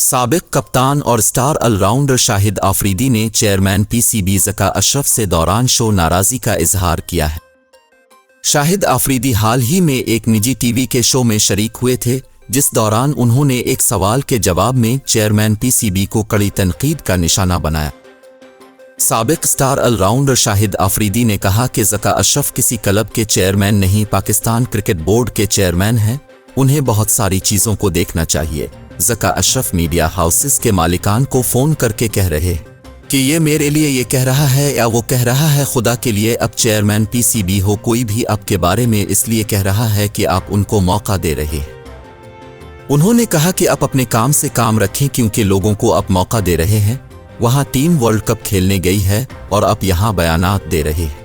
سابق کپتان اور star all rounder Shahid Afridi نے chairman P C B Zaka Ashraf سے دوران شو ناراضی کا اظہار کیا ہے۔ شاہد آفریدی حال ہی میں ایک نجی ٹی وی کے شو میں شریک ہوئے تھے، جس دوران انہوں نے ایک سوال کے جواب میں چیئرمین پی سی بی کو کڑی تنقید کا نشانہ بنایا۔ سابق star all rounder Shahid Afridi نے کہا کہ ذکا اشرف کسی کلب کے چیئرمین نہیں، پاکستان کرکٹ بورڈ کے چیئرمین ہیں، انہیں بہت ساری چیزوں کو دیکھنا چاہیے۔ ذکا اشرف میڈیا ہاؤسز کے مالکان کو فون کر کے کہہ رہے کہ یہ میرے لیے یہ کہہ رہا ہے یا وہ کہہ رہا ہے، خدا کے لیے اب چیئرمین پی سی بی ہو کوئی بھی آپ کے بارے میں اس لیے کہہ رہا ہے کہ آپ ان کو موقع دے رہے ہیں۔ انہوں نے کہا کہ آپ اپنے کام سے کام رکھیں کیونکہ لوگوں کو آپ موقع دے رہے ہیں، وہاں ٹیم ورلڈ کپ کھیلنے گئی ہے اور آپ یہاں بیانات دے رہے ہیں،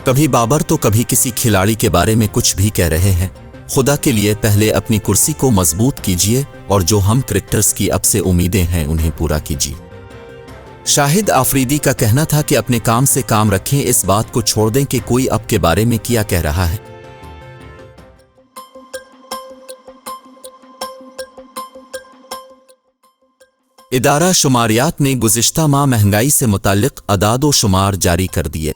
کبھی بابر تو کبھی کسی کھلاڑی کے بارے میں کچھ بھی کہہ رہے ہیں۔ خدا کے لیے پہلے اپنی کرسی کو مضبوط کیجیے اور جو ہم کرکٹرز کی اب سے امیدیں ہیں انہیں پورا کیجیے۔ شاہد آفریدی کا کہنا تھا کہ اپنے کام سے کام رکھیں، اس بات کو چھوڑ دیں کہ کوئی آپ کے بارے میں کیا کہہ رہا ہے۔ ادارہ شماریات نے گزشتہ ماہ مہنگائی سے متعلق اعداد و شمار جاری کر دیے۔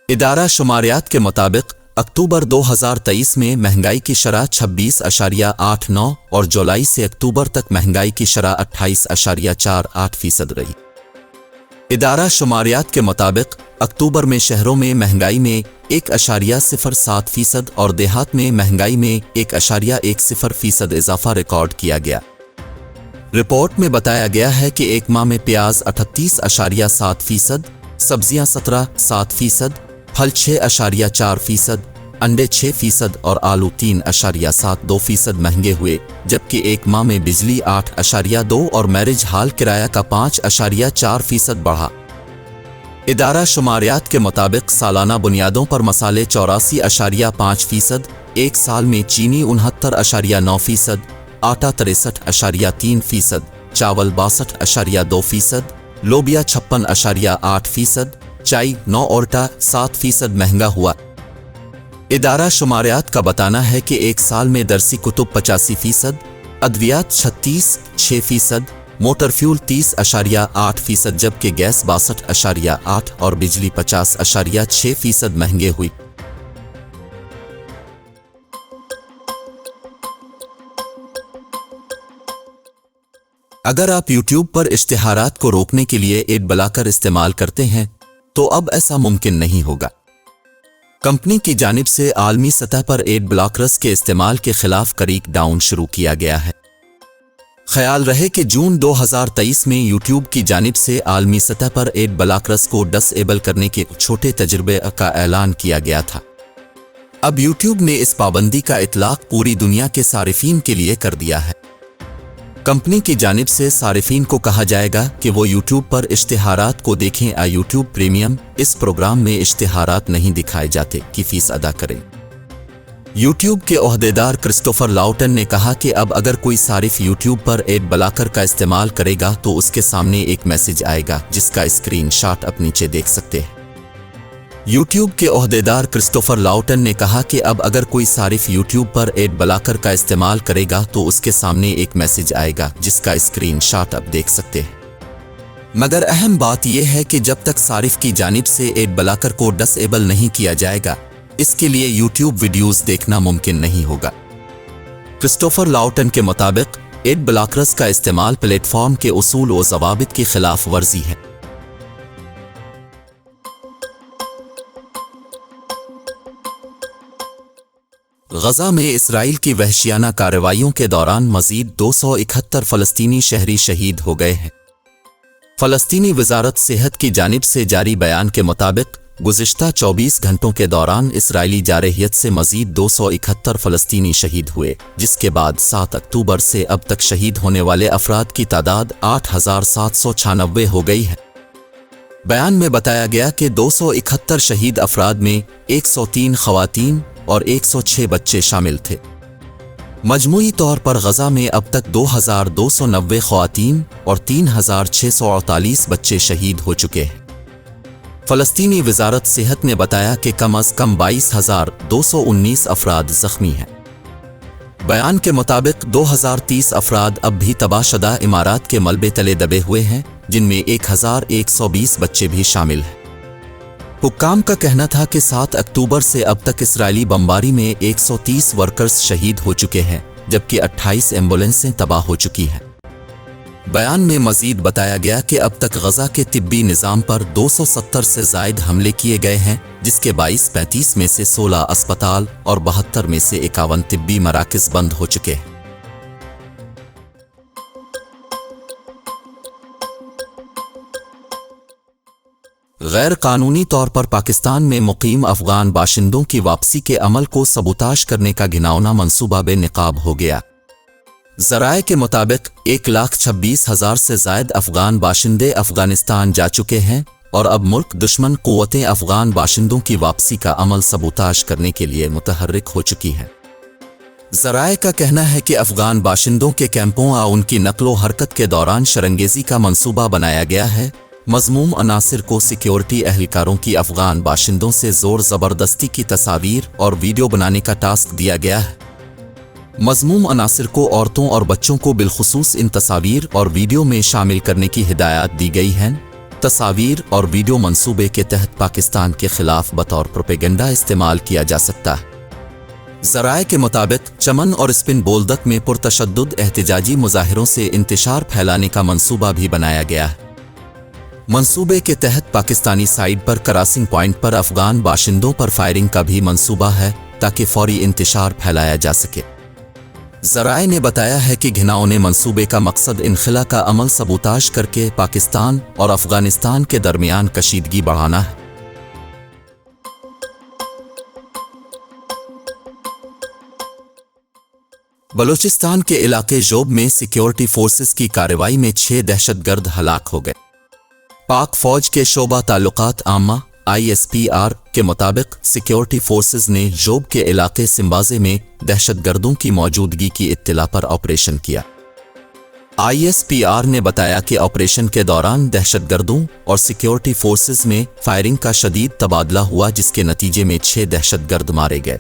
ادارہ شماریات کے مطابق اکتوبر 2023 میں مہنگائی کی شرح 26.89 اور جولائی سے اکتوبر تک مہنگائی کی شرح 28.48% رہی۔ ادارہ شماریات کے مطابق اکتوبر میں شہروں میں مہنگائی میں 1.07% اور دیہات میں مہنگائی میں 1.10% اضافہ ریکارڈ کیا گیا۔ رپورٹ میں بتایا گیا ہے کہ ایک ماہ میں پیاز 38.7%، سبزیاں 17.7%، پھل 6.4%، انڈے 6% اور آلو 3.72% مہنگے ہوئے، جبکہ ایک ماہ میں بجلی 8.2 اور میرج ہال کرایہ کا 5.4% بڑھا۔ ادارہ شماریات کے مطابق سالانہ بنیادوں پر مسالے 84.5%، ایک سال میں چینی 69.9%، آٹا 63.3%، چاول 62.2%، لوبیا 56.8%، چائے 9.7% مہنگا ہوا۔ ادارہ شماریات کا بتانا ہے کہ ایک سال میں درسی کتب 85%، ادویات 36.6%، موٹر فیول 30.8%، جبکہ گیس 62.8 اور بجلی 50.6% مہنگے ہوئی۔ اگر آپ یوٹیوب پر اشتہارات کو روکنے کے لیے ایڈ بلاکر استعمال کرتے ہیں تو اب ایسا ممکن نہیں ہوگا۔ کمپنی کی جانب سے عالمی سطح پر ایڈ بلاکرز کے استعمال کے خلاف کریک ڈاؤن شروع کیا گیا ہے۔ خیال رہے کہ جون 2023 میں یوٹیوب کی جانب سے عالمی سطح پر ایڈ بلاکرز کو ڈس ایبل کرنے کے چھوٹے تجربے کا اعلان کیا گیا تھا۔ اب یوٹیوب نے اس پابندی کا اطلاق پوری دنیا کے صارفین کے لیے کر دیا ہے۔ کمپنی کی جانب سے صارفین کو کہا جائے گا کہ وہ یوٹیوب پر اشتہارات کو دیکھیں۔ یوٹیوب پریمیم اس پروگرام میں اشتہارات نہیں دکھائے جاتے کی فیس ادا کریں۔ یوٹیوب کے عہدیدار کرسٹوفر لاؤٹن نے کہا کہ اب اگر کوئی صارف یوٹیوب پر ایڈ بلاکر کا استعمال کرے گا تو اس کے سامنے ایک میسج آئے گا جس کا اسکرین شاٹ آپ نیچے دیکھ سکتے ہیں۔ یوٹیوب کے عہدیدار کرسٹوفر لاؤٹن نے کہا کہ اب اگر کوئی صارف یوٹیوب پر ایڈ بلاکر کا استعمال کرے گا تو اس کے سامنے ایک میسج آئے گا جس کا اسکرین شاٹ آپ دیکھ سکتے ہیں۔ مگر اہم بات یہ ہے کہ جب تک صارف کی جانب سے ایڈ بلاکر کو ڈس ایبل نہیں کیا جائے گا، اس کے لیے یوٹیوب ویڈیوز دیکھنا ممکن نہیں ہوگا۔ کرسٹوفر لاؤٹن کے مطابق ایڈ بلاکرز کا استعمال پلیٹ فارم کے اصول و ضوابط کی خلاف ورزی ہے۔ غزہ میں اسرائیل کی وحشیانہ کارروائیوں کے دوران مزید 271 فلسطینی شہری شہید ہو گئے ہیں۔ فلسطینی وزارت صحت کی جانب سے جاری بیان کے مطابق گزشتہ 24 گھنٹوں کے دوران اسرائیلی جارحیت سے مزید 271 فلسطینی شہید ہوئے، جس کے بعد 7 اکتوبر سے اب تک شہید ہونے والے افراد کی تعداد 8796 ہو گئی ہے۔ بیان میں بتایا گیا کہ 271 شہید افراد میں 103 خواتین اور 106 بچے شامل تھے۔ مجموعی طور پر غزہ میں اب تک 2290 خواتین اور 3648 بچے شہید ہو چکے ہیں۔ فلسطینی وزارت صحت نے بتایا کہ کم از کم 22,219 افراد زخمی ہیں۔ बयान के मुताबिक 2030 अफराद अब भी तबाहशुदा इमारत के मलबे तले दबे हुए हैं, जिनमें 1120 बच्चे भी शामिल हैं। हुक्काम का कहना था कि 7 अक्टूबर से अब तक इसराइली बमबारी में 130 वर्कर्स शहीद हो चुके हैं, जबकि 28 एम्बुलेंसें तबाह हो चुकी हैं। बयान में मजीद बताया गया कि अब तक गजा के तिब्बी निज़ाम पर 270 से ज़ायद हमले किए गए हैं, जिसके 35 में से 16 अस्पताल और 72 में से 51 तिब्बी मराकज़ बंद हो चुके हैं। गैर कानूनी तौर पर पाकिस्तान में मुकीम अफगान बाशिंदों की वापसी के अमल को सबूताश करने का घिनौना मंसूबा बेनकाब हो गया। ज़राए के मुताबिक 1,26,000 से ज़ायद अफगान बाशिंदे अफगानिस्तान जा चुके हैं और अब मुल्क दुश्मन क़ुव्वतें अफगान बाशिंदों की वापसी का अमल सबूताश करने के लिए मुतहर्रिक हो चुकी हैं। ज़राए का कहना है कि अफगान बाशिंदों के कैंपों और उनकी नकलो हरकत के दौरान शरंगेज़ी का मंसूबा बनाया गया है। मज़मूम अनासिर को सिक्योरिटी एहलकारों की अफगान बाशिंदों से ज़ोर ज़बरदस्ती की तस्वीर और वीडियो बनाने का टास्क दिया गया है। मज़मूम अनासिर को औरतों और बच्चों को बिलखुसूस इन तस्वीर और वीडियो में शामिल करने की हिदायत दी गई हैं। तस्वीर और वीडियो मंसूबे के तहत पाकिस्तान के खिलाफ बतौर प्रोपेगेंडा इस्तेमाल किया जा सकता है। ज़राए के मुताबिक चमन और स्पिन बोल्दक में पुरतशद्दुद एहतजाजी मुजाहिरों से इंतशार फैलाने का मंसूबा भी बनाया गया है। मंसूबे के तहत पाकिस्तानी साइड पर क्रॉसिंग पॉइंट पर अफगान बाशिंदों पर फायरिंग का भी मंसूबा है, ताकि फौरी इंतशार फैलाया जा सके। ज़राए ने बताया है कि घिनौने मंसूबे का मकसद इनखला का अमल सबूताश करके पाकिस्तान और अफगानिस्तान के दरमियान कशीदगी बढ़ाना है। बलूचिस्तान के इलाके जोब में सिक्योरिटी फोर्सेस की कार्रवाई में 6 दहशतगर्द हलाक हो गए। पाक फौज के शोबा ताल्लुकात आमा ISPR के मुताबिक सिक्योरिटी फोर्सेस ने जोब के इलाके सिम्बाजे में दहशतगर्दों की मौजूदगी की इत्तला पर ऑपरेशन किया। ISPR ने बताया कि ऑपरेशन के दौरान दहशतगर्दों और सिक्योरिटी फोर्सेस में फायरिंग का शदीद तबादला हुआ, जिसके नतीजे में 6 दहशतगर्द मारे गए।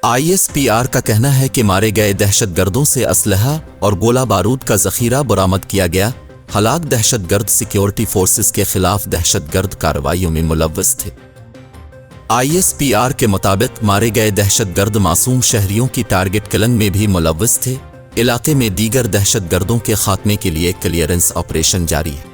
ISPR का कहना है कि मारे गए दहशतगर्दों से असलहा और गोला बारूद का जखीरा बरामद किया गया। हलाक दहशतगर्द सिक्योरिटी फोर्सेस के खिलाफ दहशतगर्द कार्रवाइयों में मुलव्वस थे। ISPR के मुताबिक मारे गए दहशतगर्द मासूम शहरियों की टारगेट किलिंग में भी मुलव्वस थे। इलाके में दीगर दहशतगर्दों के खात्मे के लिए क्लियरेंस ऑपरेशन जारी है।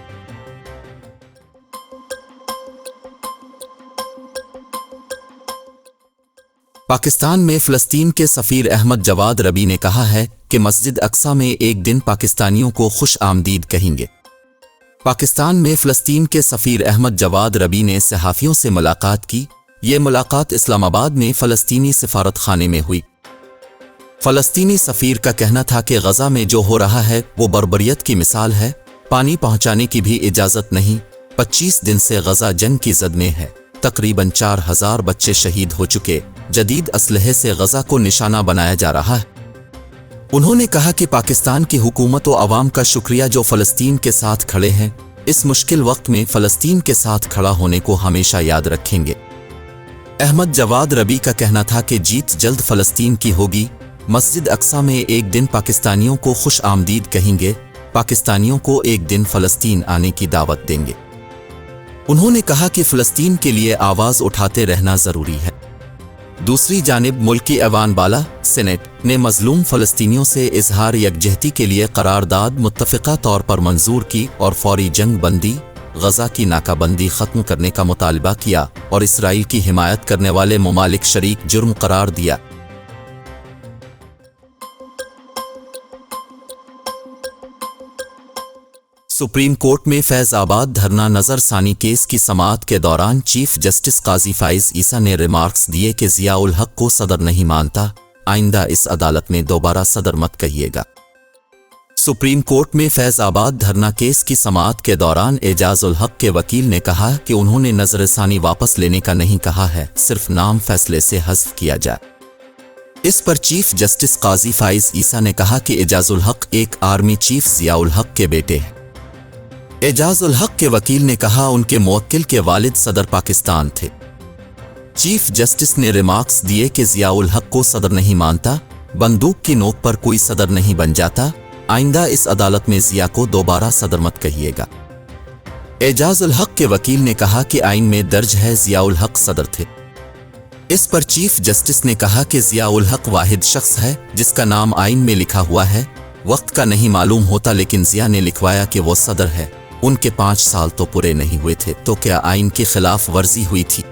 पाकिस्तान में फ़लस्तीन के सफ़ीर अहमद जवाद रबी ने कहा है कि मस्जिद अक्सा में एक दिन पाकिस्तानियों को खुश आमदीद कहेंगे। पाकिस्तान में फ़लस्तीन के सफ़ीर अहमद जवाद रबी ने सहाफ़ियों से मुलाकात की। ये मुलाकात इस्लामाबाद में फ़लस्तीनी सिफारत खाने में हुई। फ़लस्तीनी सफ़ीर का कहना था कि गज़ा में जो हो रहा है वो बर्बरियत की मिसाल है। पानी पहुँचाने की भी इजाज़त नहीं। 25 दिन से गज़ा जंग की ज़द में है। तकरीबन 4000 बच्चे शहीद हो चुके। जदीद असलहे से गज़ा को निशाना बनाया जा रहा है। उन्होंने कहा कि पाकिस्तान की हुकूमत व आवाम का शुक्रिया जो फ़लस्तीन के साथ खड़े हैं। इस मुश्किल वक्त में फ़लस्तीन के साथ खड़ा होने को हमेशा याद रखेंगे। अहमद जवाद रबी का कहना था कि जीत जल्द फ़लस्तीन की होगी। मस्जिद अक्सा में एक दिन पाकिस्तानियों को खुश आमदीद कहेंगे। पाकिस्तानियों को एक दिन फ़लस्तीन आने की दावत देंगे। उन्होंने कहा कि फ़लस्तीन के लिए आवाज़ उठाते रहना ज़रूरी है। दूसरी जानिब मुल्की ऐवान बाला सेनेट ने मज़लूम फ़लस्तीनियों से इजहार यकजहती के लिए करारदाद मुत्तफ़िक़ा तौर पर मंजूर की और फौरी जंग बंदी, गज़ा की नाकाबंदी ख़त्म करने का मुतालबा किया और इसराइल की हिमायत करने वाले ममालिक शरीक जुर्म करार दिया। सुप्रीम कोर्ट में फैज़ाबाद धरना नज़रसानी केस की समाअत के दौरान चीफ जस्टिस काजी फ़ाइज़ ईसा ने रिमार्क्स दिए कि ज़िया उल हक को सदर नहीं मानता, आइंदा इस अदालत में दोबारा सदर मत कहिएगा। सुप्रीम कोर्ट में फैज़ाबाद धरना केस की समाअत के दौरान एजाज उल हक के वकील ने कहा कि उन्होंने नज़रसानी वापस लेने का नहीं कहा है, सिर्फ नाम फैसले से हज़्फ किया जाए। इस पर चीफ जस्टिस काजी फ़ाइज़ ईसा ने कहा कि एजाज उल हक एक आर्मी चीफ ज़िया उल हक के बेटे हैं। एजाज उल हक के वकील ने कहा उनके मुवक्किल के वालिद सदर पाकिस्तान थे। चीफ जस्टिस ने रिमार्क्स दिए कि ज़िया उल हक को सदर नहीं मानता, बंदूक की नोक पर कोई सदर नहीं बन जाता। आइंदा इस अदालत में जिया को दोबारा सदर मत कहिएगा। एजाज उल हक के वकील ने कहा कि आइन में दर्ज है जिया उल हक सदर थे। इस पर चीफ जस्टिस ने कहा कि जिया उल हक वाहिद शख्स है जिसका नाम आइन में लिखा हुआ है। वक्त का नहीं मालूम होता, लेकिन जिया ने लिखवाया कि वो सदर है। उनके 5 साल तो पूरे नहीं हुए थे, तो क्या आइन की खिलाफ वर्जी हुई थी?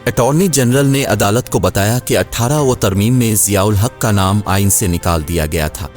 अटॉर्नी जनरल ने अदालत को बताया कि 18 तरमीम में जिया उल हक का नाम आइन से निकाल दिया गया था।